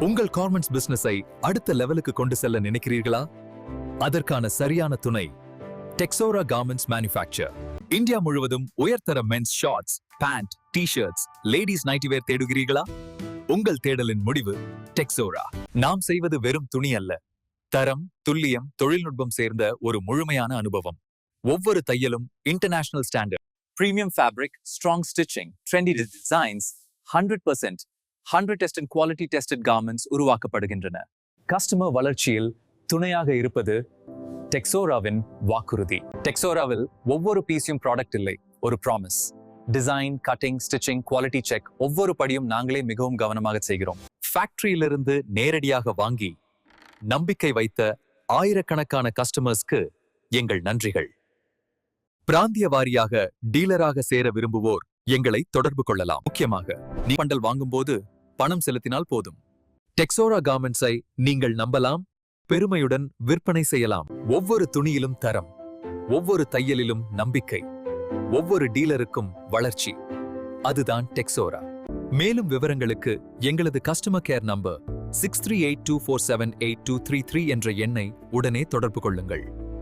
உங்கள் கார்மெண்ட்ஸ் பிசினஸை அடுத்த லெவலுக்கு கொண்டு செல்ல நினைக்கிறீர்களா? அதற்கான சரியான துணை டெக்ஸோரா கார்மெண்ட்ஸ் மேனுஃபேக்சர். இந்தியா முழுவதும் உயர்தர men's shorts, pant, t-shirts, ladies nightwear தேடுகிறீர்களா? உங்கள் தேடலின் முடிவு டெக்ஸோரா. நாம் செய்வது வெறும் துணி அல்ல, தரம், துல்லியம், தொழில்நுட்பம் சேர்ந்த ஒரு முழுமையான அனுபவம். ஒவ்வொரு தையலும் international standard. Premium fabric, strong stitching, trendy designs, 100% 100 test and quality tested garments உருவாக்கப்படுகின்றன. கஸ்டமர் வளர்ச்சியில் துணையாக இருப்பது டெக்ஸோராவின் வாக்குறுதி. டெக்ஸோராவில் ஒவ்வொரு பீஸையும் ப்ராடக்ட் இல்லை, ஒரு promise. Design, cutting, stitching, quality check, ஒவ்வொரு படியும் நாங்களே மிகவும் கவனமாக செய்கிறோம். ஃபேக்டரியிலிருந்து நேரடியாக வாங்கி நம்பிக்கை வைத்த ஆயிரக்கணக்கான கஸ்டமர்ஸ்க்கு எங்கள் நன்றிகள். பிராந்திய வாரியாக டீலராக சேர விரும்புவோர் எங்களை தொடர்பு கொள்ளலாம். முக்கியமாக நீ பண்டல் வாங்கும்போது பணம் செலுத்தினால் போதும். டெக்ஸோரா கார்மெண்ட்ஸை நீங்கள் நம்பலாம், பெருமையுடன் விற்பனை செய்யலாம். ஒவ்வொரு துணியிலும் தரம், ஒவ்வொரு தையலிலும் நம்பிக்கை, ஒவ்வொரு டீலருக்கும் வளர்ச்சி. அதுதான் டெக்ஸோரா. மேலும் விவரங்களுக்கு எங்களது கஸ்டமர் கேர் நம்பர் 6382478233 என்ற எண்ணை உடனே தொடர்பு கொள்ளுங்கள்.